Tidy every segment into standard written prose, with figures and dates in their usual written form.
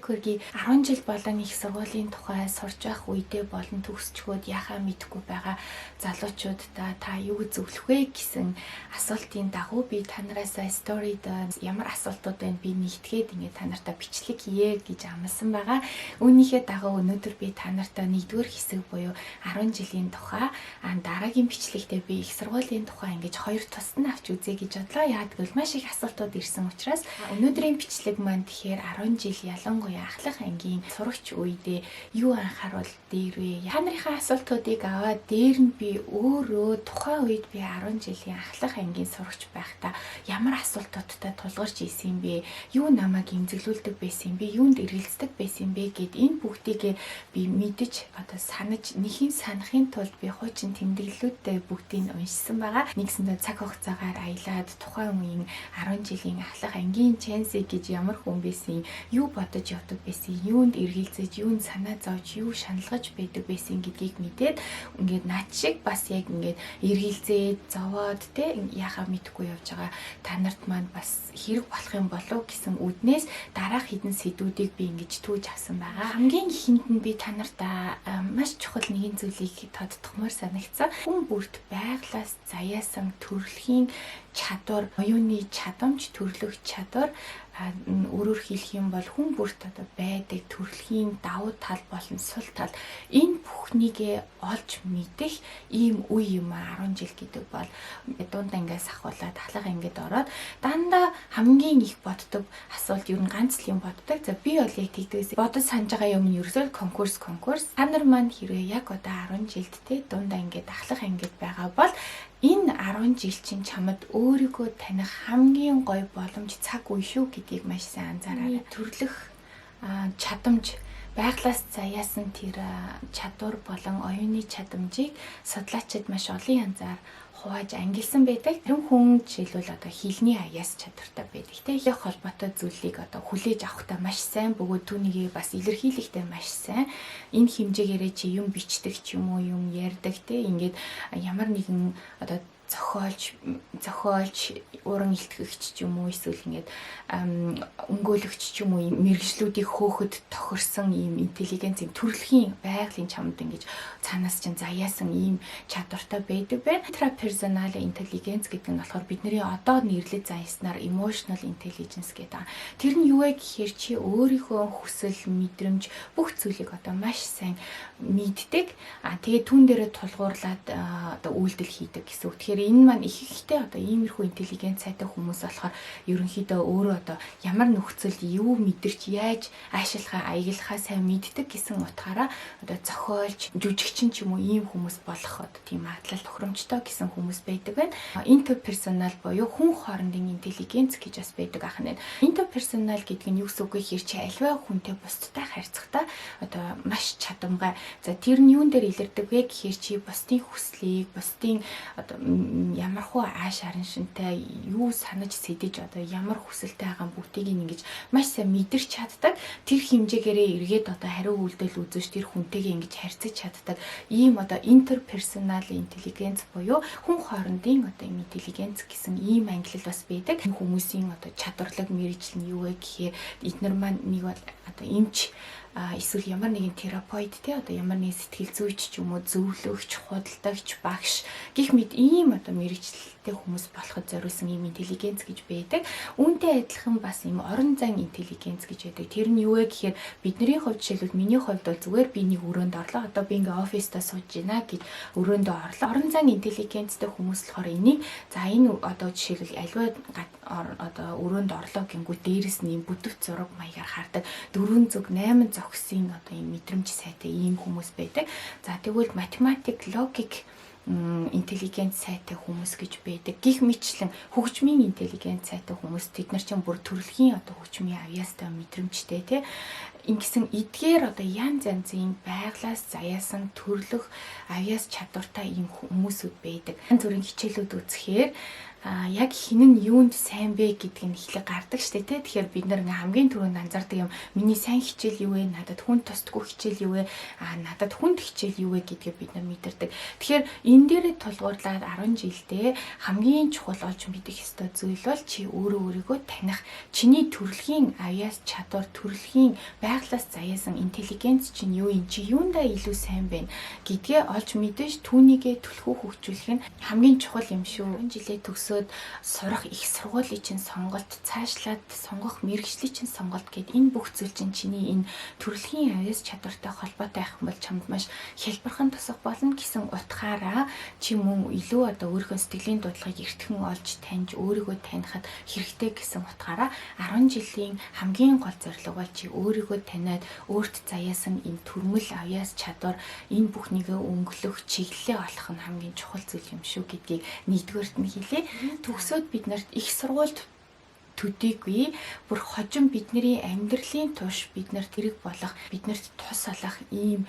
хөргийг 10 жил болон их сургуулийн тухай сурч байх үедээ болон төгсчгөөд яхаа мэдэхгүй байгаа залуучуудаа та юу зөвлөх вэ гэсэн асуултын дагуу би танараас сторид ямар асуултууд байна би нэгтгээд ингээд та нартай бичлэг хийе гэж амласан байгаа. Үүнийхээ дагуу өнөөдөр би та нартай нэгдүгээр хэсэг буюу 10 жилийн тухай дараагийн бичлэгтээ би их сургуулийн тухай ингэж хоёр тусад нь авч үзье гэж бодлоо. Яагаад гэвэл маш их асуултууд ирсэн учраас өнөөдрийн бичлэг маань тэгэхээр 10 жил ялангуяа ахлах ангийн сурагч үедээ юу анхааруул дээр вэ? Та нарын асуултуудыг аваад дээр нь би өөрөө тухайн үед би 10 жилийн ахлах ангийн сурагч байхдаа ямар асуултуудтай тулгарч исэн юм бэ? Юу намайг эмзэглүүлдэг байсан юм бэ? Юунд эргэлздэг байсан юм бэ гэд энэ бүгдийг би мэдэж санаж нэхийн санахын тулд би хуучин тэмдэглэлүүдтэй бүгдийг уншсан байгаа. Нэгсэндээ цаг хугацаагаар аялаад тухайн үеийн 10 жилийн ахлах ангийн Ченси гэж ямар хүн байсан, юу бодож явдаг байсан, юунд эргэлзэж, юунд санаа зовж, юу шаналгаж байдаг байсан гэдгийг мэдээд ингээд над шиг бас яг ингээд эргэлзээд, зовоод яхаа мэдхгүй явж байгаа та нарт маань бас хэрэг болох юм болов гэсэн үднээс дараах хэдэн сэдвүүдийг би ингэж түүж авсан байгаа. Хамгийн ихэнд нь би та нарт маш чухал нэгэн зүйлийг тодтогмоор санагцсан. Хүн бүрт байглаас заяасан төрөлхийн чадвар, оюуны чадамж, төрлөх чадвар өөрөөр хэлэх юм бол хүн бүрт байдаг төрөлхийн давуу тал болон сул тал энэ бүхнийг олж мэдэх ийм үе юм 10 жил гэдэг бол дунд ангиас ахуулаад ахлах ангид ороод дандаа хамгийн их боддог асуулт ер нь ганц л юм боддог. За би бол яг тэгдэгс бодож санаж байгаа юм нь ерөөсөө конкурс. Та нар маань хэрвээ яг одоо 10 жилд дунд ангид ахлах ангид байгаа бол энэ 10 жил чинь чамд өөрийгөө таних хамгийн гоё боломж цаг үе шүү гэдгийг маш сайн анзаараарай. Төрлөх чадамж, байглаас заяасан тэр чадвар болон оюуны чадамжийг судлаачид маш олон янзаар хувааж ангилсан байдаг. Зарим хүн жишээлбэл одоо хэлний аяас чадвартай байдаг. Их холбоотой зүйлийг одоо хүлээж авахтаа маш сайн, бөгөөд түүнийг бас илэрхийлэхдээ маш сайн. Энэ хэмжээгээрээ чи юм бичдэг ч юм уу, юм ярьдаг ингээд ямар нэгэн одоо зохиолч, уран илтгэгч ч юм уу, эсвэл ингээд өмгөөлөгч ч юм уу, мэргэжлүүдийг хөөхөд тохирсон ийм интеллигенц, ийм төрөлхийн байгалийн чамд ингэж цаанаас чинь заяасан ийм чадвартай байдаг байна. Intrapersonal intelligence гэдэг нь болохоор бидний одоо нэрлэж заяаснаар emotional intelligence гэдэг. Тэр нь юу вэ гэхээр чи өөрийнхөө хүсэл, мэдрэмж бүх зүйлийг одоо маш сайн мэддэг. Тэгээ түүн дээрээ тулгуурлаад одоо үйлдэл хийдэг гэсэн үг. Тэгэхээр энэ маань ихэнхдээ одоо иймэрхүү интеллигент сайтай хүмүүс болохоор ерөнхийдөө өөрөө одоо ямар нөхцөлд юу мэдэрч яаж аашилхаа аяглахаа сайн мэддэг гэсэн утгаараа одоо зохиолч, жүжигчин ч юм уу ийм хүмүүс болох одоо тийм магадлал тохиромжтой гэсэн хүмүүс байдаг байна. Interpersonal буюу хүн хоорондын интеллигенц гэж бас байдаг ахна. Interpersonal гэдэг нь юу гэсэн үг вэ гэхээр чи альва хүнтэй бусдтай харьцахдаа одоо маш чадамгай. За тэр нь юун дээр илэрдэг вэ гэхээр чи бусдын хүслийг, бусдын одоо ямархуу ааш араншинтай юу санаж сэдэж одоо ямар хүсэлтэй байгаа бүгдийг ингэж маш сайн мэдэрч чаддаг. Тэр хэмжээгээрээ эргээд одоо хариу үйлдэл үзэж тэр хүнтэйгээ ингэж харьцаж чаддаг ийм одоо интерперсонал интеллигенц буюу хүн хоорондын одоо интеллигенц гэсэн ийм ангилал бас байдаг. Хүмүүсийн одоо чадварлаг мэргэжил нь юу вэ гэхээр эдгээр маань нэг бол одоо эмч эсвэл ямар нэгэн терапевт одоо ямар нэгэн сэтгэл зүйч ч юм уу, зөвлөгч, худалдагч, багш гэх мэт ийм одоо мэргэжилтэй хүмүүс болоход зориулсан ийм интеллигенц гэж байдаг. Үүнтэй адилхан бас ийм орон зайн интеллигенц гэж байдаг. Тэр нь юу вэ гэхээр бидний хувьд жишээлбэл миний хувьд бол зүгээр би нэг өрөөнд орлоо. Одоо би ингээ оффистаа сууж байна гэж өрөөндөө орлоо. Орон зайн интеллигенцтэй хүмүүс болохоор энийг за энэ одоо жишээлбэл аливаа одоо өрөөнд орлоо гингүү дээрэс нь ийм бүтэц зураг маягаар хардаг. 4 зүг 8 зогсын одоо ийм мэдрэмж сайтай ийм хүмүүс байдаг. За тэгвэл математик, логик интеллигенц сайтай хүмүүс гэж байдаг. Гэх мэтлэн хөгжмийн интеллигенц сайтай хүмүүс тэд нар чинь бүр төрөлхийн одоо хөгжмийн авьяастай мэдрэмжтэй тий. Ингэсэн эдгээр одоо янз янзын байглаас заяасан төрлөх авьяас чадвартай ийм хүмүүсүүд байдаг. Янз бүрийн хичээлүүд үзэхээр яг хин нь юунд сайн бэ гэдэг нь эхлээ гардаг штэ тий. Тэгэхээр бид нар хамгийн түрүүнд анзаардаг юм миний сайн хичээл юу вэ? Надад хүн тусдаггүй хичээл юу вэ? Надад хүнд хичээл юу вэ гэдгээ бид нар мэдэрдэг. Тэгэхээр энэ дээрээ тулгуурлаад 10 жилдээ хамгийн чухал олж мэдэх ёстой зүйл бол чи өөрөө өөрийгөө таних, чиний төрөлхийн авьяас чадвар, төрөлхийн байглаас заяасан интеллигенц чинь юу юм чи юундаа илүү сайн байна гэдгээ олж мэдэж түүнийгээ түлхүү хөгжүүлэх нь хамгийн чухал юм шүү. Энэ жилээ төгсөөд сурах их сургуулийн чинь сонголт, цаашлаад сонгох мэргэжлийн чинь сонголт гэд энэ бүх зүйл чинь чиний энэ төрөлхийн авяас чадвартай холбоотой байх юм бол чамд маш хялбархан тусах болно гэсэн утгаараа чи мөн илүү одоо өөрийнхөө сэтгэлийн дуудлагыг эртхэн олж таньж өөрийгөө танихад хэрэгтэй гэсэн утгаараа 10 жилийн хамгийн гол зорилго бол чи өөрийгөө таниад өөрт заяасан энэ төрмөл авяас чадвар энэ бүхнийгээ өнгөлөх чиглэлээ олох нь хамгийн чухал зүйл юм шүү гэдгийг нэгдүгээрт нь хэлье. Төгсөөд бид нарт их сургуульд төдийгүй бүр хожим бидний амьдралын туш биднэрт хэрэг болох биднэрт тус олох ийм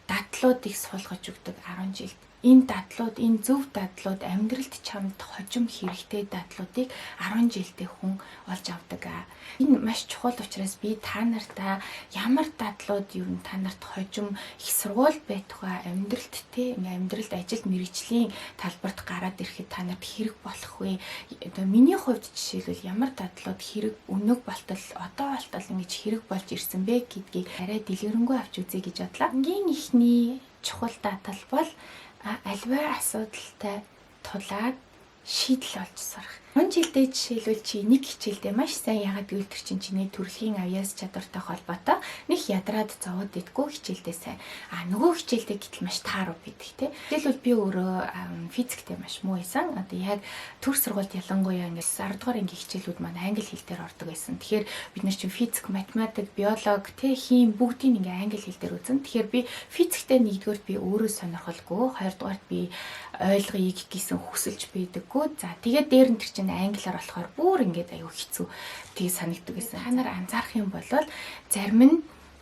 дадлуудыг суулгаж өгдөг 10 жилд. Энэ дадлууд, энэ зөв дадлууд амьдралд чамд хожим хэрэгтэй дадлуудыг 10 жилдээ хүн олж авдаг. Энэ маш чухал учраас би та нартаа ямар дадлууд юу н та нарт хожим их сургууль байтугай амьдралд те амьдралд ажилд мэргэжлийн талбарт гараад ирэхэд та нарт хэрэг болох вэ? Одоо миний хувьд жишээлбэл ямар дадлууд хэрэг өнөг болтол одоо болтол ингэж хэрэг болж ирсэн бэ гэдгийг арай дэлгэрэнгүй авч үзье гэж бодлоо. Энгийн ихний чухал дадал бол альва асуудалтай тулаад шийдэл олж сурах. 10 жилдээ жишээлбэл чи нэг хичээлдээ маш сайн яагаад гэвэл тэр чиний төрөлхийн авяас чадвартай холбоотой нэг ядраад зовоод идэггүй хичээлдээ сайн. Нөгөө хичээлдээ гэтэл маш тааруу бидэг те. Жишээлбэл би өөрөө физиктэй маш муу байсан. Одоо яг төр сургуульд ялангуяа ингээд 10 дугаар ангийн хичээлүүд маань англи хэл дээр ордог байсан. Тэгэхээр бид нар чинь физик, математик, биолог, те хим бүгдийг ингээд англи хэл дээр үзэн. Тэгэхээр би физиктэй нэгдүгээр би өөрөө сонирхолгүй, хоёрдугаарт би ойлгоёг гэсэн хүсэлж байдаггүй. За тэгээд дээр нь тэр чинь англиар болохоор бүр ингээд аюу хэцүү тийг санагддаг гэсэн. Та нар анзаарах юм бол зарим нь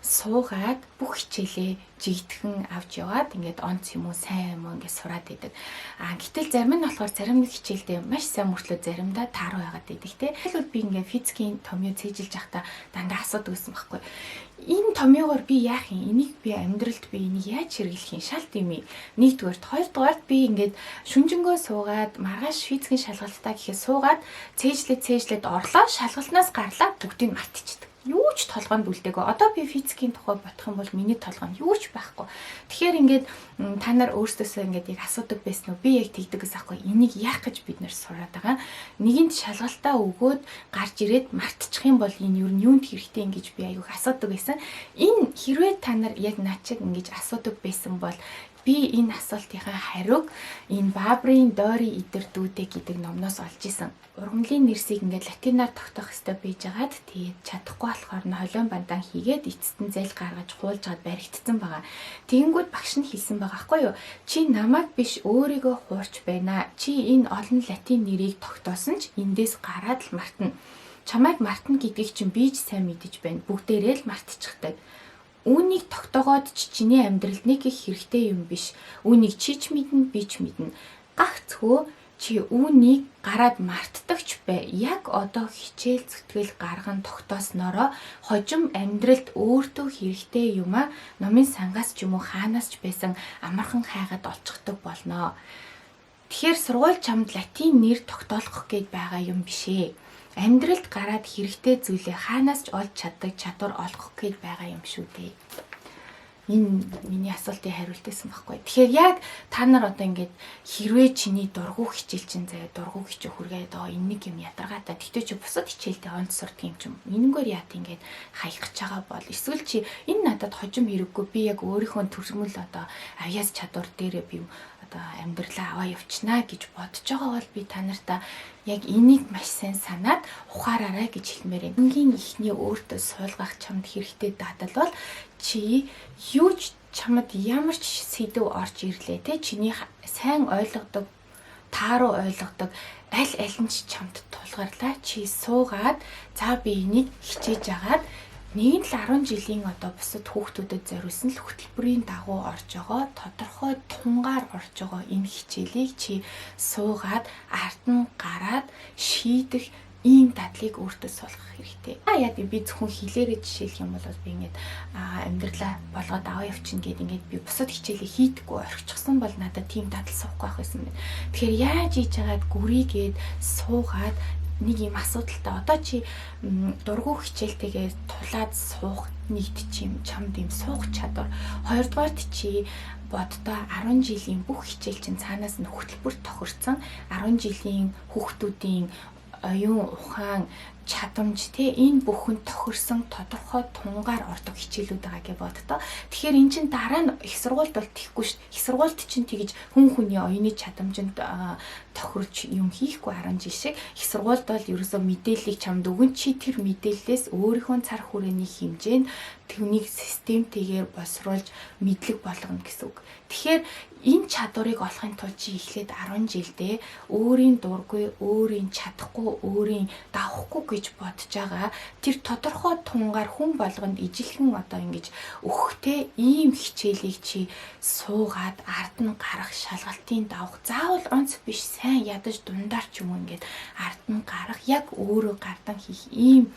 суугаад бүх хичээлээ жигдэхэн авч яваад ингээд онц юм уу сайн юм уу ингээд сураад идэг. Гэтэл зарим нь болохоор зарим нэг хичээлдээ маш сайн мөртлөө заримдаа тааруу байгаад идэг те. Тэгвэл би ингээд физикийн томьёо цээжилж явахдаа дандаа асуудаг байсан байхгүй. Энэ томьёогоор би яах юм? Энийг би амьдралд би энийг яаж хэрэглэх юм? Шалт юм. Нэгдүгээрт, хоёрдугаарт би ингээд шүнжэнгөө суугаад маргааш физикийн шалгалтаа гэхэд суугаад цээжлээд орлоо шалгалтнаас гарлаа бүгдийг мартчихдаг. Юу ч толгойд үлдээгүй. Одоо би физикийн тухай бодох юм бол миний толгойд юу ч байхгүй. Тэгэхээр ингээд та нар өөрсдөөсөө ингээд яг асуудаг байсан уу? Би яг тэгдэг гэсэн аахгүй. Энийг яах гэж бид нэр сураад байгаа. Нэгэнт шалгалтаа өгөөд гарч ирээд мартчих юм бол энэ юу нь юунд хэрэгтэй ингэж би аюух асуудаг байсан. Энэ хэрвээ та нар яг наачиг ингэж асуудаг байсан бол би энэ асуултынхаа хариуг энэ Баабрын Дори идэр дүүдэ гэдэг номноос олж исэн. Ургамлын нэрсийг ингээд латинаар тогтоох хэрэгтэй байжгаад тэгээд чадахгүй болохоор холион бандан хийгээд эцэст нь зээл гаргаж хуулжгаад баригдсан байгаа. Тэгэнгүүт багш нь хэлсэн байгаа хгүй юу? Чи намайг биш өөрийгөө хуурч байна. Чи энэ олон латин нэрийг тогтоосон ч эндээс гараад л мартна. Чамайг мартна гэдгийг чинь би ч сайн мэдэж байна. Бүгдээрээ л мартчихдаг. Үүнийг тогтоогоод чиний амьдралд нэг их хэрэгтэй юм биш. Үүнийг чи ч мэднэ, би ч мэднэ. Гагцхөө чи үүнийг гараад мартдагч бай. Яг одоо хичээл зүтгэл гарган тогтоосноороо хожим амьдралд өөртөө хэрэгтэй юмаа номын сангаас ч юм уу хаанаас ч байсан амархан хайгаад олцдог болно. Тэгэхээр сургууль чамд латин нэр тогтоолгох гээд байгаа юм бишээ. Амьдралд гараад хэрэгтэй зүйлээ хаанаас ч олж чаддаг чадвар олгох гээд байгаа юм шүү дээ. Энэ миний асуултын хариулт байсан байхгүй. Тэгэхээр яг та нар одоо ингээд хэрвээ чиний дургуй хичээл чинь заяа дургуй хичээл хүргээд энэ нэг юм ядаргаатай. Тэгтээ чи бусад хичээлдээ онц сурдаг юм чинь энэгээр яат ингээд хаях гэж байгаа бол эсвэл чи энэ надад хожим хэрэггүй би яг өөрийнхөө төрөмөл одоо авьяас чадвар дээрээ би одоо амьдралаа аваа явчихнаа гэж бодож байгаа бол би та нартаа яг энийг маш сайн санаад ухаараарай гэж хэлмээр юм. Энгийн ихний өөртөө суулгах чамд хэрэгтэй дадал бол чи юу ч чамд ямар ч сэдв орж ирлээ те чиний сайн ойлгодог тааруу ойлгодог аль нь ч чамд тулгарлаа чи суугаад за би энийг хичээж агаад нэг л 10 жилийн одоо бусад хүүхдүүдэд зориулсан л хөтөлбөрийн дагуу орж байгаа тодорхой тунгаар орж байгаа энэ хичээлийг чи суугаад ард нь гараад шийдэх ийм дадлыг өөртөө суулгах хэрэгтэй. Яг би зөвхөн хэлээрээ жишээлх юм бол би ингээд амьдралаа болгоод аваа явчихна гэд ингээд би бусад хичээлээ хийдэггүй орчихсон бол надад тийм дадал суухгүй байх байсан байна. Тэгэхээр яаж хийж яагаад гүрийгээд суугаад нэг юм асуудалтай. Одоо чи дургу хичээлтэйгээ тулаад суух нэгт чамд юм суух чадвар. Хоёрдугаарт чи боддоо 10 жилийн бүх хичээл чинь цаанаас нь хөтөлбөр тохирсон 10 жилийн хүүхдүүдийн оюун ухаан чадамж энэ бүхэн тохирсон тодорхой тунгаар ордог хичээлүүд байгаа гэж боддоо. Тэгэхээр эн чинь дараа нь их сургуульд бол тэхгүй шүү. Их сургуульд чинь тэгж хүний оюуны чадамжинд тохирч юм хийхгүй 10 жил шиг их сургуульд бол ерөөсөө мэдээллийг чамд өгөн чи тэр мэдээллээс өөрийнхөө цар хүрээний хэмжээнд түүнийг системтэйгээр босруулж мэдлэг болгоно гэсэн үг. Тэгэхээр энэ чадварыг олохын тулд чи эхлээд 10 жилдээ өөрийн дургүй, өөрийн чадахгүй, өөрийн давхгүй гэж бодож байгаа тэр тодорхой тунгаар хүн болгонд ижилхэн одоо ингэж өгөхтэй ийм хичээлийг чи суугаад ард нь гарах шалгалтын давх заавал онц биш сайн ядаж дундаар ч юм уу ингээд ард нь гарах яг өөрөө гардан хийх ийм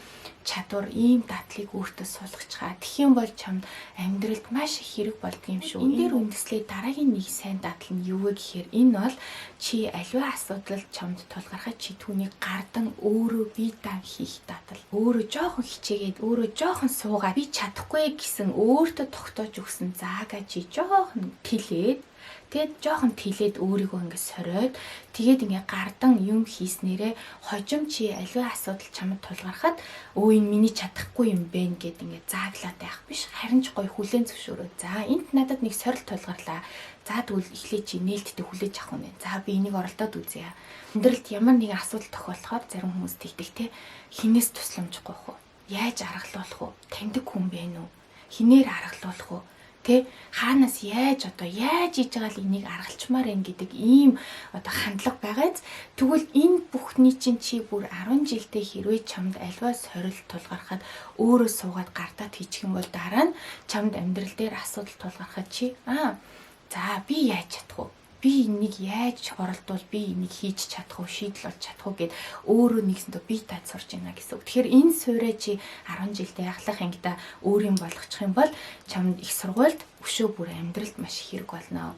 чадвар ийм дадлыг өөртөө суулгачгаа. Тэгэх юм бол чамд амьдралд маш их хэрэг болдго юм шүү. Энэ дээр үндэслээ дараагийн нэг сайн дадал нь юу вэ гэхээр энэ бол чи аливаа асуудал чамд тулгархад чи түүнийг гардан өөрөө бие даан хийх дадал. Өөрөө жоохон хичээгээд өөрөө жоохон суугаад би чадахгүй гэсэн өөртөө тогтоож өгсөн заагаа чи жоохон тэлээд тэгээд жоохон тэлээд өөрийгөө ингэ сориод тэгээд ингэ гардан юм хийснээрээ хожим чи аливаа асуудал чамд тулгархад энэ миний чадахгүй юм бэ гэд ингэ зааглаад байх биш харин ч гоё хүлэн зөвшөөрөө. За энд надад нэг сорил тулгарлаа. За тэгвэл эхлээ чи нээлттэй хүлээж авах юм байна. За би энийг оролдоод үзье. Амьдралд ямар нэгэн асуудал тохиолдохоор зарим хүмүүс тэгдэг те хинээс тусламжгүй хөө. Яаж аргалуулах вэ? Таньдаг хүн бэ нү? Хинээр аргалуулах вэ? Тэ хаанаас яаж хийж байгаа л энийг аргалчмаар байна гэдэг ийм одоо хандлага байгааз тэгвэл энэ бүхний чинь чи бүр 10 жилдээ хэрвээ чамд альва сорил тулгархад өөрөө суугаад гардаад хийчих юм бол дараа нь чамд амьдрал дээр асуудал тулгархад чи за би яаж чадах вэ? Би энийг яаж оролдвол би энийг хийж чадах уу, шийдэл олж чадах уу гэд өөрөө нэгсэндээ бие даад сурч байна гэсэн үг. Тэгэхээр энэ суурэ чи 10 жилдээ ахлах ангида өөрийн болгочих юм бол чамд их сургуульд өшөө бүр амьдралд маш их хэрэг болно.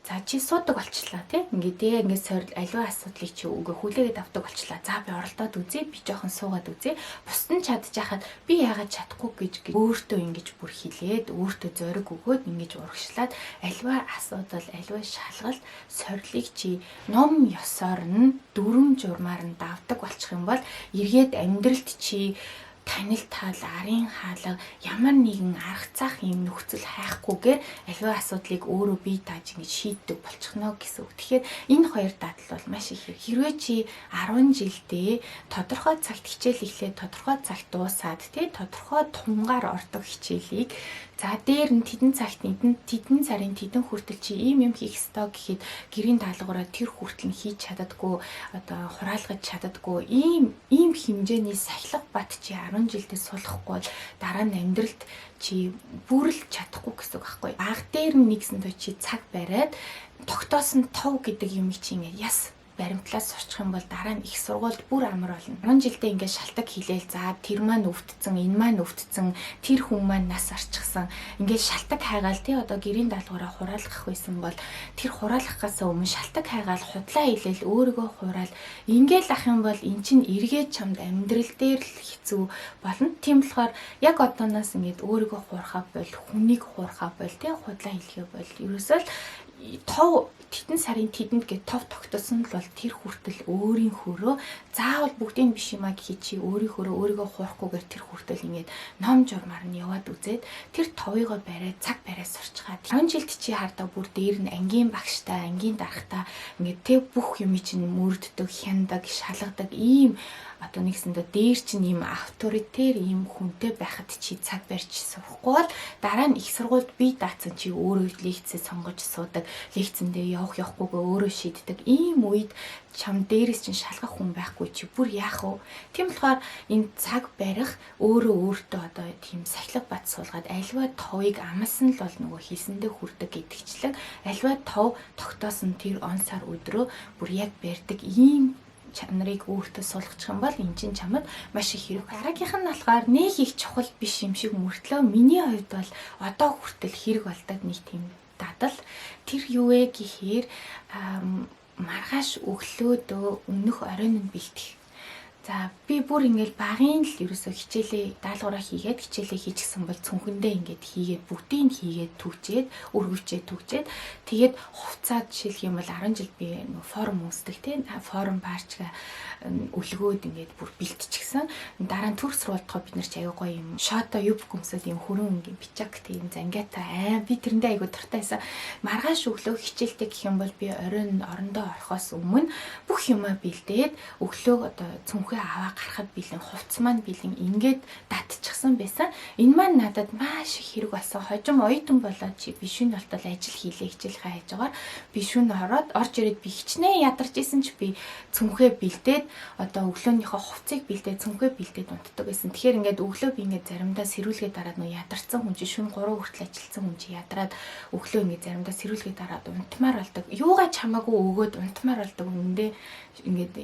За чи суудаг болчлаа тий. Ингээд сорил аливаа асуудлыг чи үгээ хүлээгээд авдаг болчлаа. За би оролдоод үзье. Би жоохон суугаад үзье. Бус нь чадчихад би яагаад чадахгүй гэж өөртөө ингэж бүр хилээд өөртөө зориг өгөөд ингэж урагшлаад аливаа асуудал, аливаа шалгалт сорилыг чи ном ёсоор нь дүрм журмаар нь давдаг болчих юм бол эргээд амьдралд чи танил тал, арын хаалга ямар нэгэн арга цаах юм нөхцөл хайхгүйгээр аливаа асуудлыг өөрөө бие дааж ингэж шийддэг болчихно гэсэн үг. Тэгэхээр энэ хоёр дадал бол маш их хэрвээ чи 10 жилдээ тодорхой цагт хичээл эхлээд тодорхой цагт дуусаад тодорхой тунгаар ордог хичээлийг за дээр нь тэдэн цагт тэдэн сарын тэдэн хүртэл чи ийм хийх ёстой гэхэд гэрийн даалгавраа тэр хүртэл нь хийж чаддаггүй одоо хураалгаж чаддаггүй ийм хэмжээний сахилга бат чи 10 жилдээ суулгахгүй дараа нь амьдралд чи бүрл чадахгүй гэсэн үг байхгүй. Баг дээр нь нэгсэн чи цаг бариад тогтоосон тов гэдэг юм чи ингэ яс баримтлаас сурчих юм бол дараа нь их сургуульд бүр амар болно. 10 жилдээ ингээд шалтак хийлээл за тэр маань өвдцэн, энэ маань өвдцэн, тэр хүн маань нас арчихсан. Ингээд шалтак хайгаал одоо гэрийн даалгавраа хураалгах байсан бол тэр хураалгахаас өмнө шалтак хайгаал худлаа хийлээл өөрийгөө хураал ингээд ах юм бол эн чинь эргээд чамд амьдрал дээр л хэцүү болно. Тийм болохоор яг одооноос ингээд өөрийгөө хуурхаа бол, хүнийг хуурхаа бол, худлаа хийлгээ бол ерөөсөө л тов тэтэн сарын тэдэнд гээд тов тогтосон л бол тэр хүртэл өөрийн хөрөө заавал бүгдийн биш юмаа гэхий чи өөрийнхөө хуурахгүйгээр тэр хүртэл ингээд ном журмаар нь яваад үзээд тэр товыгоо бариад цаг бариад сурчгаад 10 жилд чи хардаа бүр дээр нь ангийн багштай ангийн дарахтаа ингээд тэг бүх юм чинь мөрддөг хяндаг шалгадаг ийм одоо нэгсэндээ дээр чинь ийм авторитер ийм хүнтэй байхад чи цаг барьж сурахгүй бол дараа нь их сургуульд бие даацсан чи өөрөө лекцээ сонгож суудаг лекцэндээ явахгүйгээ өөрөө шийддэг ийм үед чам дээрээс чинь шалгах хүн байхгүй чи бүр яах вэ? Тийм болохоор энэ цаг барих өөртөө одоо тийм сахилга бат суулгаад альва товыг амлсан л бол нөгөө хийсэндээ хүрдэг гэдэгчлэг альва тов тогтоосон тэр он сар өдрөө бүр яг барьдаг ийм чанарыг өөртөө суулгачих юм бол энэ чинь чамд маш их хэрэг. Дараагийнх нь болохоор нэг их чухал биш юм шиг мөртлөө миний хувьд бол одоо хүртэл хэрэг болдог нэг тийм дадал. Тэр юу вэ гэхээр маргааш өглөөдөө өмнөх оройн нь бэлтэх. За би бүр ингээл багын л ерөөсөө хичээлээ даалгавраа хийгээд хичээлээ хийчихсэн бол цүнхэндээ ингээд хийгээд бүгдийг хийгээд түгжээд өргөвчээд түгжээд тэгээд хувцаад жишээлх юм бол 10 жил би нөгөө форум үүсдэг тийм форум баарчга өлгөөд ингээд бүр бэлтчихсэн. Дараа нь төгс сургуультахаа бид нар ч аягүй гоё юм шото юб гүмсэд юм хүрэн ингээд бичаг тийм зангиатай би тэрэндээ аягүй дуртайсан. Маргааш өглөө хичээлтэй гэх юм бол би оройн орондоо орохоос өмнө бүх юмаа бэлдээд өглөө одоо цүнхээ аваа гарахад бэлэн хувц маань бэлэн ингээд датчихсан байсан. Энэ маань надад маш их хэрэг болсон. Хожим оюутан болоод чи бишүүн болтол ажил хийлээ хичээлхээ хайжгаар бишүүн ороод орж ирээд би хичнээн ядарч исэн ч би цүнхээ бэлдээд одоо өглөөнийхөө хувцыг бэлдээд цүнхээ бэлдээд унтдаг байсан. Тэгэхээр ингээд өглөө би ингээд заримдаа сэрүүлгээ дараад нөө ядарсан хүн чи шөнө 3 хүртэл ажилласан хүн чи ядраад өглөө ингээд заримдаа сэрүүлгээ дараад унтмаар болдог. Юугаа ч хамаагүй өгөөд унтмаар болдог үнэндээ ингээд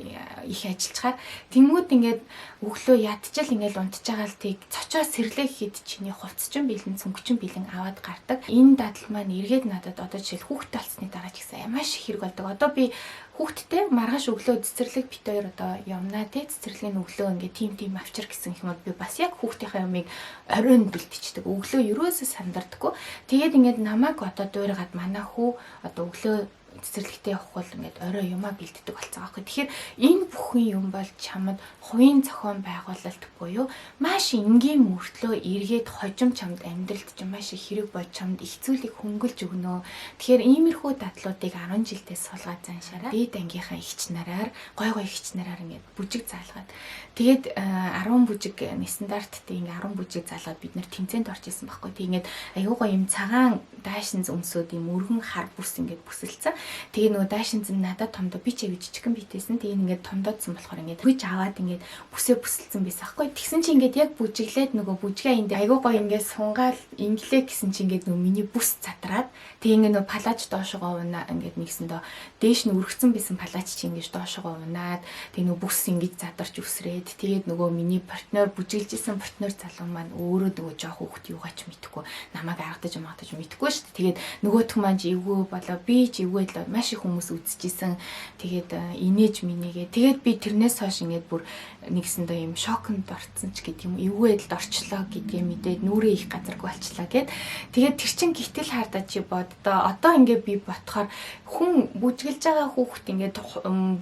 их ажиллачаар тэнгууд ингээд өглөө ядчил ингээд унтчихагаал тийг цочоо сэрлээ гэхэд чиний хувцс чинь бэлэн цүнх чинь бэлэн аваад гардаг. Энэ дадал маань эргээд надад одоо жишээл хүүхдтэй болсны дараа ч гэсэн маш их хэрэг болдог. Одоо би хүүхдтэй маргааш өглөө цэцэрлэг бит хоёр одоо явнаа те цэцэрлэгийн өглөө ингээд тим авчир гэсэн юм бол би бас яг хүүхдийнхээ юмыг оройн бэлтчихдэг. Өглөө ерөөсөө сандардаггүй. Тэгээд ингээд намайг одоо дуурайгаад манай хүү одоо өглөө цэцэрлэгтээ явах бол ингээд орой юмаа бэлддэг болсон аахгүй. Тэгэхээр энэ бүхэн юм бол чамд хувийн зохион байгуулалт буюу маш энгийн мөртлөө эргээд хожим чамд амьдралд ч маш их хэрэг болж чамд их зүйлийг хөнгөлж өгнө. Тэгэхээр иймэрхүү дадлуудыг 10 жилдээ суулгаад заншаараа дээд ангийнхаа эгч нараар гой эгч нараар ингээд бүжиг заалгаад тэгээд 10 бүжиг стандарттай ингээд 10 бүжиг заалгаад бид нэр тэмцээнд орж исэн байхгүй. Тэгээд аюугаа юм цагаан даашинз өмсөд юм өргөн хар бүс ингээд бүсэлцэн. Тэгээ нөгөө даашинз нь надад томдоо би ч аягүй жижигхэн битээсэн. Тэгээ ингээд томдоодсон болохоор ингээд хүж аваад ингээд бүсээ бүсэлцэн байсан аахгүй. Тэгсэн чи ингээд яг бүжиглээд нөгөө бүжгээ энд аягүй гоё ингээд сунгаал инглээ гэсэн чи ингээд нөгөө миний бүс задраад тэгээ ингээд нөгөө палаж доошогоо унаа ингээд нэгсэндөө дээш нь өргөцсөн байсан палаж чи ингээд доошогоо унаад тэгээ нөгөө бүс ингээд задарч үсрээд тэгээд нөгөө миний партнер бүжиглжсэн партнер залуу маань өөрөө нөгөө жоох хүүхд юугаач мэдэхгүй намайг аргадаж мэдэхгүй шүү дээ. Тэгээд нөгөөх маань ч эвгүй болоо би ч эвгүй маш их хүмүүс үзчихсэн. Тэгээд инээж минийгээ. Тэгээд би тэрнээс хойш ингээд бүр нэгсэндээ юм шокнд орцсон ч гэдэг юм. Эвгүй эдэлд орчлоо гэдгээ мэдээд нүрээ их газарг болчлаа гэд. Тэгээд тэр чин гítэл хаардаа чи боддоо. Одоо ингээд би ботхоор хүн бүжгэлж байгаа хүүхд ингээд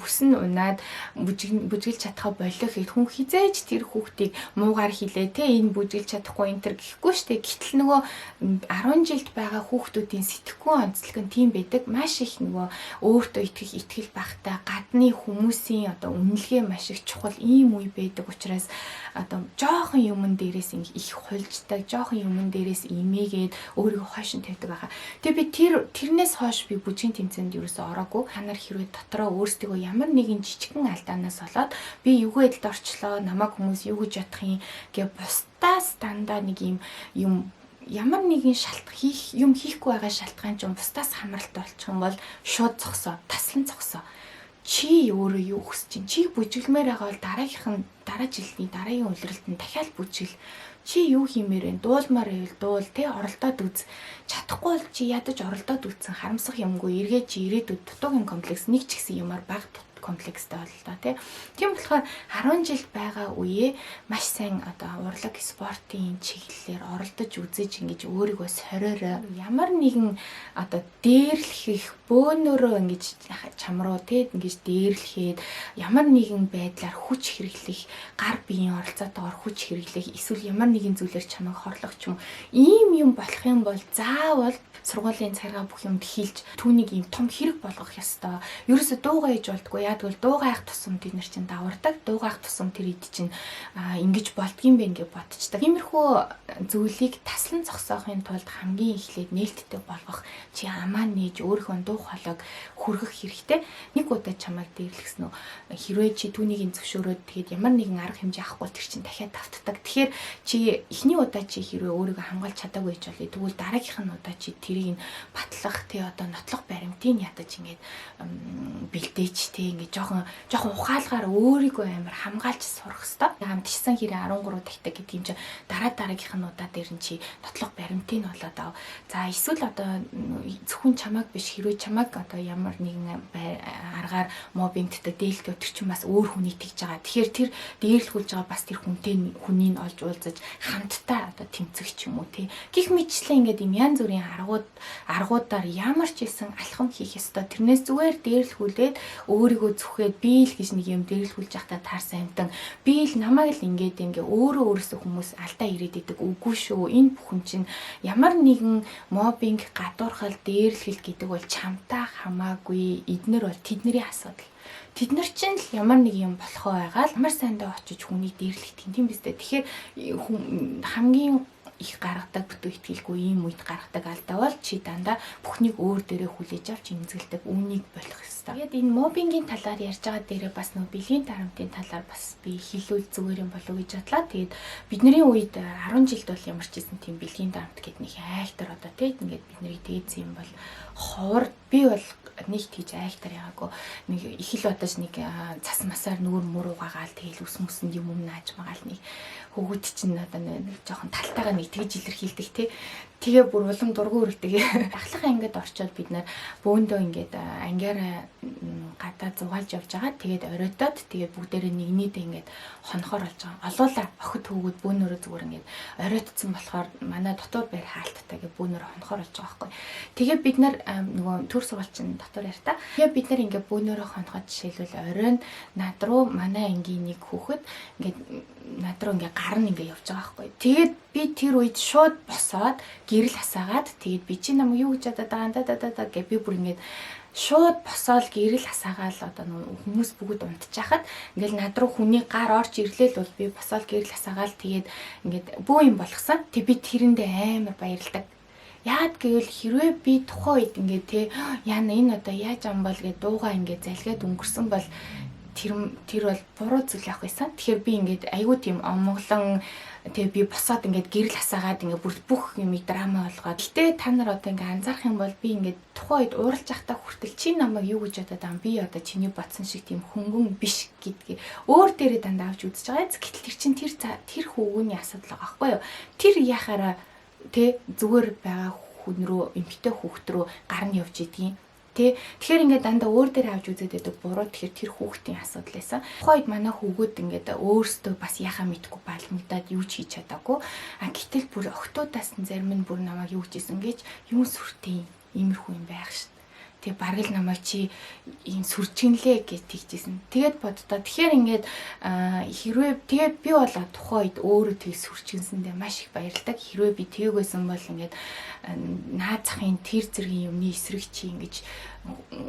бүс нь унаад бүжгэлж чадхаа болоо гэхэд хүн хизээж тэр хүүхдийг муугаар хилээ те энэ бүжгэлж чадахгүй энэ төр гэхгүй штэ. Гэтэл нөгөө 10 жилд байгаа хүүхдүүдийн сэтгэхүй онцлог нь тийм байдаг. Маш их нөгөө өөртөө итгэл багтай гадны хүмүүсийн одоо үнэлгээ маш их чухал ийм үе байдаг учраас одоо жоохон юмн дээрээс их хулждаг, жоохон юмн дээрээс имээгээд өөрийгөө хойшин тавьдаг байхаа. Тэгээ би тэрнээс хойш би бүжгийн тэмцээнд ерөөсөө ороогүй. Та нар хэрвээ дотроо өөрсдөө ямар нэгэн жижигхэн алдаанаас болоод би эвгүй эдэлд орчлоо, намайг хүмүүс юу гэж бодох юм гэ бусдаас дандаа нэг юм ямар нэгэн юм хийхгүй байгаа шалтгаан ч бусдаас хамааралтай болчих юм бол шууд зогсоо, таслан зогсоо. Чи өөрөө юу хүсэж чинь? Чи бүжиглмээр байгаа бол дараа жилийн дараагийн улиралд нь дахиад бүжигл. Чи юу хиймээр вэ? Дуулмаар байвал дуул, тэ оролдоод үз. Чадахгүй бол чи ядаж оролдоод үзсэн харамсах юмгүй эргээд чи ирээдүйд дутуугийн комплекс нэг ч гэсэн юмар баг комплекстэй боллоо тий. Тийм болохоор 10 жил байгаа үеэ маш сайн одоо урлаг спортын чиглэлээр оролдож үзэж ингэж өөрийгөө сориороо ямар нэгэн одоо дээрлэх бөөнөрөө ингэж чамруу тий ингэж дээрлэхэд ямар нэгэн байдлаар хүч хэрэглэх гар биеийн оролцоотойгоор хүч хэрэглэх эсвэл ямар нэгэн зүйлээр чамайг хорлох ч юм ийм юм болох юм бол заавал сургуулийн царгаа бүх юмд хилж түүнийг ийм том хэрэг болгох ёстой. Ерөөсө дуугаа ээж болдгоо. Яагвал дуугаах тусам бид нар чинь давардаг. Дуугаах тусам тэр ид чинь ингэж болдгийм бэ гэж бодчихдаг. Иймэрхүү зүйлийг таслан зогсоохын тулд хамгийн эхлээд нээлттэй болгох чи амаа нээж өөрийнхөө дуу хоолойг хүргэх хэрэгтэй. Нэг удаа чамайг дээрлэхсэн үү? Хэрвээ чи түүнийг зөвшөөрөөд тэгээд ямар нэгэн арга хэмжээ авахгүй тэр чинь дахиад давтдаг. Тэгэхээр чи эхний удаа чи хэрвээ өөрийгөө хамгаалж чадаагүй гэж болъё. Тэгвэл дараагийнх нь удаа чи тэрийг батлах тий одоо нотлох баримтыг ядаж ингээд бэлдээч тий ингээд жоохон ухаалгаар өөрийгөө амар хамгаалж сурах хэрэгтэй. Хамтчсан хэрэг 13 тагтаг гэдэг юм чи дараагийнх нь удаа дээр нь чи нотлох баримтыг нь болоод ав. За эсвэл одоо зөвхөн чамайг биш хэрвээ чамайг одоо ямар нэгэн аргаар мобингддаг дээлтэй тэр чинь бас өөр хүнийг тэгж байгаа. Тэгэхээр тэр дээрлэхүүлж байгаа бас тэр хүнийг олж уулзаж хамтдаа одоо тэмцэх ч юм уу тий. Гэх мэтчлэн ингээд юм янз бүрийн аргуудаар ямар ч исэн алхам хийх ёстой. Тэрнээс зүгээр дээрлэхүүлээд өөрийгөө зүхээд би л гэж нэг юм дээрлэхүүлж байхдаа таарсан амтан би л намайг л ингээ өөрөөсөө хүмүүс алдаа ирээд идэг. Үгүй шүү. Энэ бүхэн чинь ямар нэгэн мобинг, гадуурхал, дээрлэл гэдэг бол чамтай хамаагүй. Эднэр бол тэдний асуудал. Тэд нар чинь л ямар нэг юм болохоо байгаа л ямар сайндаа очиж хүнийг дээрлэхдэг юм биз дээ. Тэгэхээр хамгийн их гаргадаг бүтэн итгэлгүй ийм үед гаргадаг алдаа бол чи дандаа бүхнийг өөр дээрээ хүлээж авч эмзэглэдэг үүнийг болох ёстой. Тэгээд энэ мобингийн талаар ярьж байгаа дээрээ бас нөө бэлгийн дарамтын талаар бас би хэлүүл зүгээр юм болов уу гэж бодлаа. Тэгээд бидний үед 10 жилд бол ямар ч гэсэн тийм бэлгийн дарамт гэдэг нэг айхтар одоо тийм ингээд бидний дээдсэн юм бол ховор би бол нэг тийж айхтар ягаагүй нэг их л бодож нэг цас масаар нүүр мөр угаагаал тэгэл ус мөсөнд юм нааж магаал нэг хөвгөт чинь одоо нэг жоохон талтайгаа нэг тэгж илэрхийлдэг тий. Тэгээ бүр улам дургуй өргөдөг. Ахлах ангид орчоод бид нар бөөндөө ингээд ангиараа гадаа зугаалж явж байгаа. Тэгээд оройтоод тэгээд бүгдээрээ нэгнийдээ ингээд хонохоор болж байгаа. Олуулаа охид хөвгүүд бөөнөрөө зүгээр ингээд оройтцсан болохоор манай дотор байр хаалттай гэ бөөнөрөө хонохоор болж байгаа байхгүй. Тэгээд бид нар нөгөө төр сургалтын дотор ярьта. Тэгээд бид нар ингээд бөөнөрөө хоноход жишээлбэл оройн над руу манай ангийн нэг хүүхэд ингээд над руу ингээ гарна ингээ явж байгаа байхгүй. Тэгээд би тэр үед шууд босоод гэрэл хасаагаад тэгээд би чи намайг юу гэж ядаад байгаа гэ би бүр ингээд шууд босоод гэрэл хасаагаал одоо хүмүүс бүгд унтчихад ингээл над руу хүний гар орж ирлээ л бол би босоод гэрэл хасаагаал тэгээд ингээд бөө юм болгосон. Тэг би тэрэндээ амар баярлдаг. Яад гэвэл хэрвээ би тухайн үед ингээ те яна энэ одоо яаж ам бол гэж дууга ингээ залгаад өнгөрсөн бол тэр бол буруу зүйл явах байсан. Тэгэхээр би ингээд айгүй тийм омглон тэгээ би босоод ингээд гэрэл хасаагаад ингээд бүх юмыг драма болгоод. Гэтэ та нар одоо ингээд анзаарах юм бол би ингээд тухайн үед ууралж байхдаа хүртэл чи намайг юу гэж бодоод байгаа юм би одоо чиний бодсон шиг тийм хөнгөн биш гэдгийг өөр дээрээ дандаа авч үзэж байгаа. Гэтэл тэр чин тэр хөвгүүний асуудал байгаа байхгүй юу? Тэр яхаараа тэ зүгээр байгаа хүн рүү эмгтэй хүүхд рүү гарна явж идэгин. Тэгэхээр ингээд дандаа өөр дээр авч үзээд байдаг буруу тэгэхээр тэр хүүхдийн асуудал байсан. Тухайд манай хүүгүүд ингээд өөрсдөө бас яхаа мэдгүй балмагдаад юу ч хийж чадаагүй. Гэтэл бүр октоудаас зарим нь бүр намайг юу хийсэн гэж юм сүртэй иймэрхүү юм байх шин. Тэгээ бараг л намайг чи ийм сүрчгэнлээ гэж тэгжсэн. Тэгээд боддоо тэгэхээр ингээд хэрвээ тэгээд би бол тухайд өөрөө тэг сүрчгэнсэндээ маш их баярлдаг. Хэрвээ би тээгүйсэн бол ингээд наад захын тэр зэргийн юмны эсрэг чи ингэж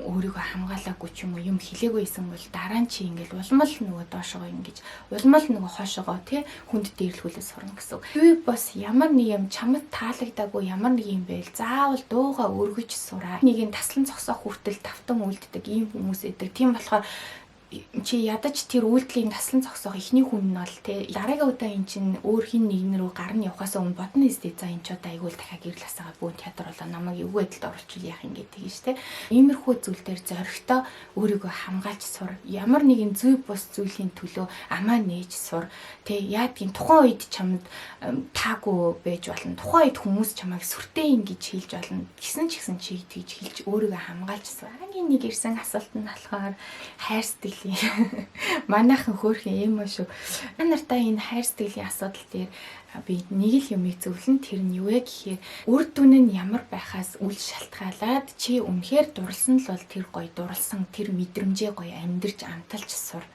өөрийгөө хамгаалаагүй ч юм уу юм хэлээгүй байсан бол дараа нь чи ингээл улмал нөгөө доошогоо ингэж улмал нөгөө хоошогоо тий хүнд дээрлэхүүлээ сурна гэсэн. Би бас ямар нэг юм чамд таалагдаагүй ямар нэг юм байл заавал дууга өргөж сураа. Нэг юм таслан зогсоох хүртэл тавтан үлддэг ийм хүмүүс эдэг. Тийм болохоор чи ядаж тэр үйлдэлийн таслан зогсоох ихний хүн нь бол те дараагийн удаа эн чинь өөр хин нэгэн рүү гарна явахаас өмнө бодно нэстэ за эн ч удаа айгуул дахиад гэрэл хасаагаа бүүн театр болоо намайг эвгүй байдалд оруулчихвал яах юм гэдэг штэ. Иймэрхүү зүйл дээр зоригтой өөрийгөө хамгаалж сур. Ямар нэгэн зүй бус зүйлийн төлөө амаа нээж сур. Тэ яадгийн тухайн үед чамд таагүй байж болно. Тухайн үед хүмүүс чамайг сүртэй ингэж хэлж болно. Гисэн ч гэсэн чи тэгж хэлж өөрийгөө хамгаалж сур. Агийн нэг ирсэн асуулт нь болохоор хайр сэтгэл манайхан хөөрхөн юм шүү. Нартай энэ хайр сэтгэлийн асуудал дээр би нэг л юмыг зөвлөн тэр нь юу вэ гэхээр үр дүн нь ямар байхаас үл шалтгаалаад чи үнэхээр дурлсан л бол тэр гоё дурлсан тэр мэдрэмжээ гоё амьдарч амталж сур.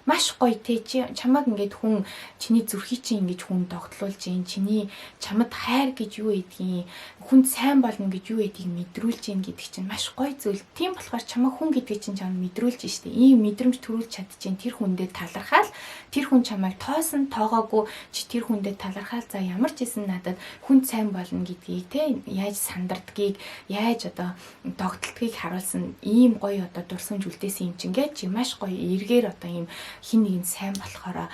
Маш гоё те чи чамаг ингээд хүн чиний зүрхий чинь ингэж хүн догтлуулж гин чиний чамд хайр гэж юу гэдгийг хүнд сайн болно гэж юу гэдгийг мэдрүүлж гин гэдэг чинь маш гоё зүйл. Тийм болохоор чамаг хүн гэдгийг чинь чамд мэдрүүлж штэ. Ийм мэдрэмж төрүүлж чадчихээн тэр хүндээ талархаал тэр хүн чамайг тоосон тоогоогүй чи тэр хүндээ талархаал за ямар ч хэсэн надад хүнд сайн болно гэдгийг те яаж сандардгийг яаж одоо догтлдгийг харуулсан ийм гоё одоо дурсамж үлдээсэн юм чинь гэж чи маш гоё эргээр одоо ийм хин нэгэнд сайн болохоор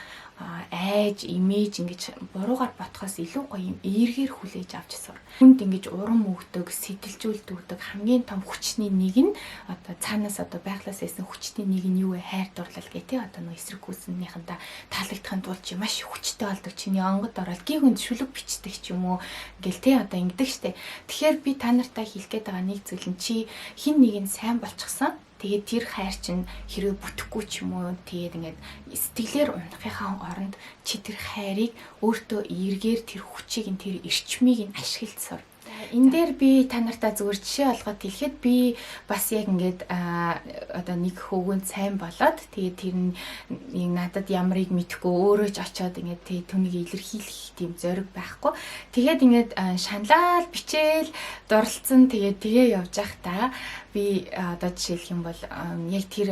айж, имиж ингэж буруугаар ботхоос илүү гоё юм эергээр хүлээж авч сур. Хүнд ингэж урам өгдөг, сэтэлжүүлдэг хамгийн том хүчний нэг нь одоо цаанаас одоо байглаас байсан хүчний нэг нь юу вэ? Хайр дурлал гэх тээ одоо нөө эсрэг гүйцэнийхэндээ таалагдахын тулд чи маш хүчтэй болдог. Чиний онгод ороод гин хүнд шүлэг бичдэг ч юм уу гэл тээ одоо ингэдэг штэ. Тэгэхээр би та нартай хэлэх гээд байгаа нэг зүйл нь чи хин нэг нь сайн болчихсон. Тэгээд тэр хайр чинь хэрвээ бүтэхгүй ч юм уу тэгээд ингээд сэтгэлээр унахынхаа оронд чи тэр хайрыг өөртөө эргээр тэр хүчийг нь тэр эрчмийг нь ашиглацсаар. Энэ дээр би та нартай зүгээр жишээ олгоод хэлэхэд би бас яг ингээд одоо нэг хөвгөнд сайн болоод тэгээд тэр нь надад ямарыг мэдхгүй өөрөө ч очиод ингээд түүнийг илэрхийлэх тийм зориг байхгүй. Тэгээд ингээд шаналал бичээл дурлцсан тэгээ явж байхдаа би одоо жишээлх юм бол яг тэр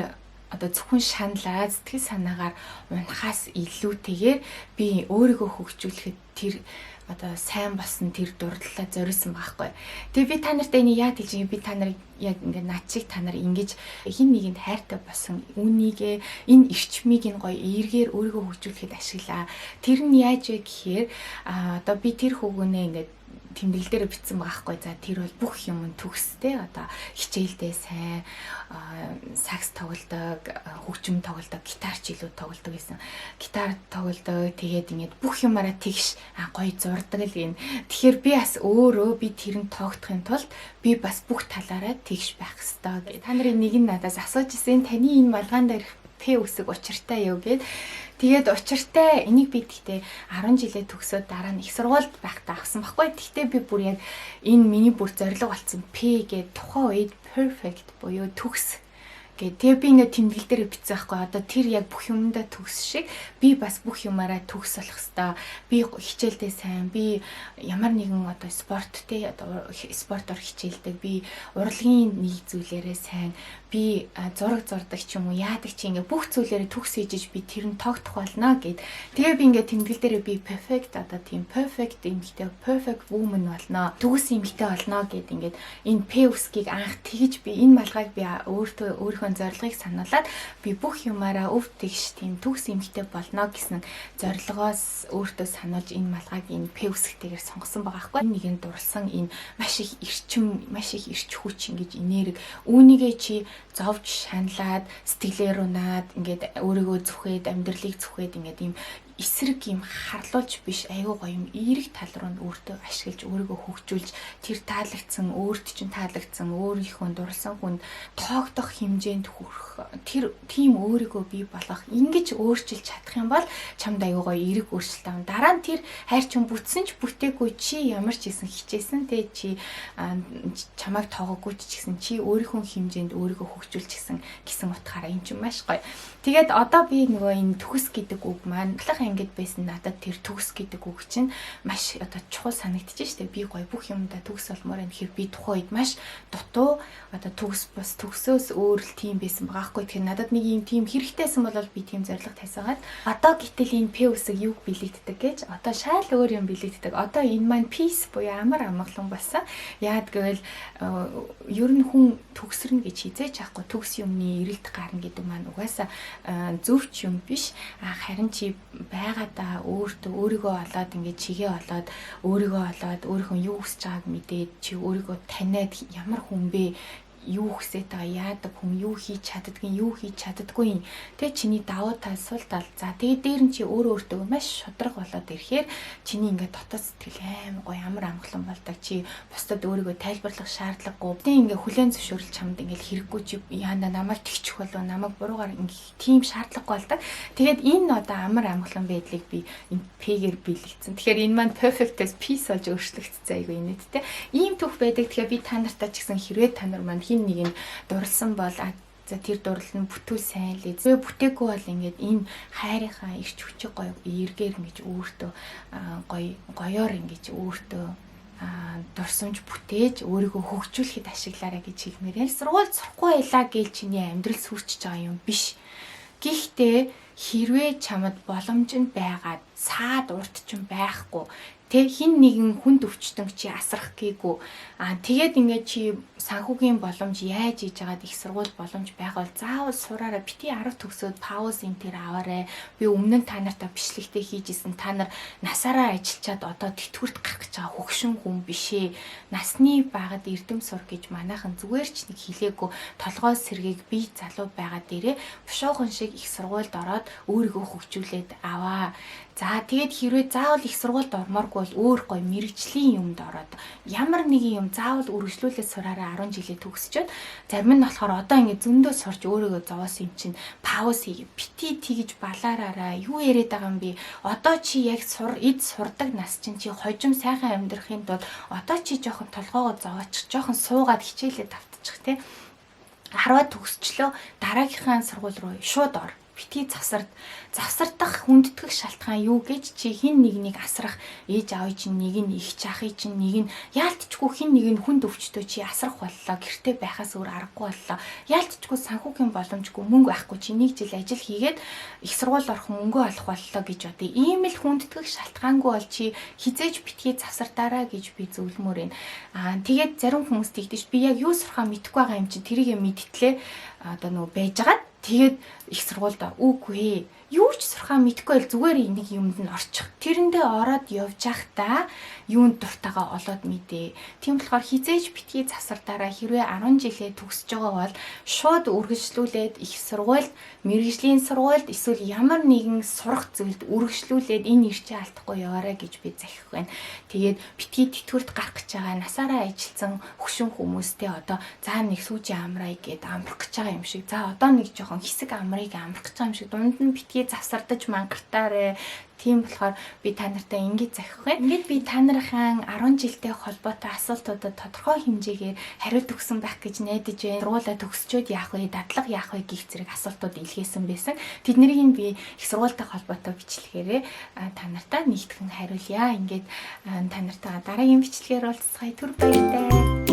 одоо зөвхөн шаналаа сэтгэл санаагаар унахаас илүүтэйгээр би өөрийгөө хөгжүүлэхэд тэр одоо сайн болсон тэр дурлалаа зориулсан байхгүй. Тэгээ би та нартай энийг яад хэлж би та нарыг яг ингээд над чиг та нар ингэж хин нэгэнд хайртай болсон үүнийгээ энэ эрчмийг нь гоё эергээр өөрийгөө хөгжүүлэхэд ашиглаа. Тэр нь яаж вэ гэхээр одоо би тэр хөвгөнөө ингээд тэмдэглэл дээр бичсэн байгаа хгүй. За тэр бол бүх юм төгстэй одоо хичээлдээ сайн сакс тоглодог, хөгжим тоглодог, гитарч илүү тоглодог гэсэн. Гитар тоглодог. Тэгээд ингээд бүх юмараа тэгш гоё зурдаг л гин. Тэгэхээр би бас өөрөө би тэрэн тоогдохын тулд би бас бүх талаараа тэгш байх хэрэгтэй. Та нарын нэг нь надаас асууж ирсэн таны энэ малгаан дээр П үсэг учиртай юу гэд. Тэгээд учиртай энийг би тэгтээ 10 жилээ төгсөөд дараа нь их сургуульд байхдаа авсан байхгүй. Тэгтээ би бүр яг энэ миний бүр зорилго болсон П гэдэг тухайн үед perfect буюу төгс гэдэг. Тэгээ би ингээд тэмдэглэл дээр бичсэн байхгүй. Одоо тэр яг бүх юмдаа төгс шиг би бас бүх юмараа төгс болох хэвээр. Би хичээлдээ сайн, би ямар нэгэн одоо спорттэй одоо спортоор хичээлдэг, би урлагийн нэг зүйлээрээ сайн, би зураг зурдаг ч юм уу яадаг чи ингээ бүх зүйлээрээ төгс хийж би тэр нь тогтох болно гэд. Тэгээ би ингээ тэмдэглэл дээрээ би perfect одоо тийм perfect эмэгтэй perfect woman болно. Төгс эмэгтэй болно гэд ингээд энэ П үсгийг анх тэгж би энэ малгайг би өөрийнхөө зорилгыг сануулад би бүх юмараа өв тэгш тийм төгс эмэгтэй болно гэсэн зорилгоос өөртөө сануулж энэ малгайг энэ П үсгтэйгээр сонгосон байгаа хгүй. Нэгэнд дурлсан энэ маш их эрчим, маш их эрч хүч ингэж энерги үүнийгээ чи зовж шаналаад сэтгэлээр унаад ингээд өөрийгөө зүхээд амьдралыг зүхээд ингээд ийм эсрэг юм харлуулж биш айгүй гоё юм эерэг тал руу өөртөө ашиглаж өөрийгөө хөгжүүлж тэр таалагдсан өөрт чинь таалагдсан өөрийнхөө дурлсан хүнд тоогдох хэмжээнд хүрэх тэр тийм өөрийгөө бий болгох ингэж өөрчилж чадах юм бол чамд айгүй гоё эерэг өөрчлөлт авна. Дараа нь тэр хайр чинь бүтсэн ч бүтээгүй чи ямар ч хийсэн хичээсэн те чи чамайг тоогоогүй ч гэсэн чи өөрийнхөө хэмжээнд өөрийгөө хөгжүүлчихсэн гэсэн утгаараа энэ чинь маш гоё. Тэгээд одоо би нөгөө энэ төгс гэдэг үг маань ангид байсан надад тэр төгс гэдэг үг чинь маш одоо чухал санагдчих штеп. Би гоё бүх юмдаа төгс болмоор энэ хэр би тухайн үед маш дутуу одоо төгс бас төгсөөс өөр л тийм байсан байгаа хгүй. Тэгэхээр надад нэг юм тийм хэрэгтэйсэн бол би тийм зориг тавьсагаад одоо гэтэл энэ П үсэг юг билэгддэг гэж одоо шал өөр юм билэгддэг. Одоо энэ маань peace буюу амар амгалан болсон. Яад гэвэл ер нь хүн төгсөрнө гэж хизээч ахгүй. Төгс юмны эрэлт гарна гэдэг маань угаасаа зөвч юм биш. Харин чи байгаадаа өөрийгөө олоод ингээд чигээ олоод өөрийнхөө юу хүсэж байгааг мэдээд чи өөрийгөө таниад ямар хүн бэ юу хүсэж байгаа яадаг хүн юу хийж чаддаггүй тэгээ чиний давуу тал сул тал за тэгээ дээр нь чи өөртөө маш шудраг болоод ирэхээр чиний ингээд дотоод сэтгэл аим гоё амар амгалан болдог чи бусдад өөрийгөө тайлбарлах шаардлагагүй тэгээ ингээд хүлээн зөвшөөрөл чамд ингээд хэрэггүй чи яанда намайг тэгчих болов намайг буруугаар ингээд тийм шаардлагагүй болдог тэгээд энэ одоо амар амгалан байдлыг би энэ П-гээр биелэгдсэн тэгэхээр энэ маань perfect-ээс peace болж өөрчлөгдсөн айгүй инээдтэй ийм түүх байдаг тэгэхээр би та нартай ч гэсэн хэрвээ та нар маань нэг нь дурлсан бол за тэр дурлал нь бүтүүл сайн л зөө бүтээгүй бол ингээд энэ хайрынхаа ирч хүчиг гоё эргээр ингэж өөртөө гоёор ингэж өөртөө дурсамж бүтээж өөрийгөө хөгжүүлэхэд ашиглаарай гэж хэлмээр. Сургууль сурахгүй байлаа гээл чиний амьдрал сүрчж байгаа юм биш. Гэхдээ хэрвээ чамд боломж нь байгаад саад урт ч юм байхгүй Тэ хин нэгэн хүнд өвчтөн чи асрах гээгүй. Тэгээд ингээд чи санхүүгийн боломж яаж хийж агаад их сургууль боломж байгаад заавал сураараа бити 10 төгсөөд пауз энэ төр аваарэ. Би өмнө нь та нартай бичлэгтэй хийжсэн та нар насаараа ажиллачаад одоо тэтгэврт гарах гэж байгаа хөгшин хүн бишээ. Насны багад эрдэм сур гэж манайхан зүгээр ч нэг хэлээгүй толгой сэргийг би залуу байгаа дээрээ бушуухан шиг их сургуульд ороод өөрийгөө хөгжүүлээд аваа. За тэгээд хэрвээ заавал их сургуульд ормооргүй бол өөр гой мэрэгжлийн юмд ороод ямар нэгэн юм заавал үргэлжлүүлээд сураараа 10 жилээ төгсчөөд зарим нь болохоор одоо ингэ зөндөө сурч өөрийгөө зовоосон юм чинь пауз хийе бити тэгж балаараараа юу яриад байгаа юм бэ? Одоо чи яг эд сурдаг нас чинь чи хожим сайхан амьдрахын тулд одоо чи жоохон толгоогоо зовоочих, жоохон суугаад хичээлээ давтчих те. 10-аад төгсчлөө дараагийнхаа сургууль руу шууд ор. Бити завсардах хүндэтгэх шалтгаан юу гэж чи хин нэгнийг асрах ээж аавын чинь нэг нь их чахын чинь нэг нь яалтчгүй хин нэг нь хүнд өвчтөө чи асрах боллоо гэртээ байхаас өөр аргагүй боллоо яалтчгүй санхүүгийн боломжгүй мөнгө байхгүй чи нэг жил ажил хийгээд их сургууль орох мөнгө олох боллоо гэж одоо ийм л хүндэтгэх шалтгаангүй бол чи хизээж битгий завсардаараа гэж би зөвлөмөр байна. Тэгээд зарим хүмүүс тэгдэж би яг юу сурахаа мэдэхгүй байгаа юм чи тэрийг мэдтлээ одоо нөгөө байжгаад тэгээд их сургуульд үгүй юу ч сурахаа мэдэхгүй л зүгээр нэг юмд нь орчих. Тэрэндээ ороод явж байхдаа юунд дуртайгаа олоод мэдээ. Тийм болохоор хизээж битгий завсардаараа хэрвээ 10 жилээ төгсөж байгаа бол шууд үргэлжлүүлээд их сургуульд, мэрэгжлийн сургуульд эсвэл ямар нэгэн сурах зүйлд үргэлжлүүлээд энэ ирчээ алдахгүй яваарай гэж би захих байна. Тэгээд битгий тэтгэврт гарах гэж байгаа насаараа ажилтсан хөшин хүмүүстэй одоо заа нэг сүүжин амраа гэд амрах гэж байгаа юм шиг. За одоо нэг жоохон хэсэг амрыг амрах гэж байгаа юм шиг. Дунд нь битгий завсардаж мангартаарэ. Тийм болохоор би та нартай ингэж захих байна. Ингээд би та нарынхаа 10 жилтэй холбоотой асуултуудад тодорхой хэмжээгээр хариулт өгсөн байх гэж найдаж байна. Сургуулаа төгсчөөд яах вэ? Дадлага яах вэ гэх зэрэг асуултууд илгээсэн байсан. Тэднийг би их сургуультай холбоотой бичлэгээрээ та нартай нэгтгэн хариулъя. Ингээд та нартай дараагийн бичлэгээр уулзцгаая. Түр баяртай.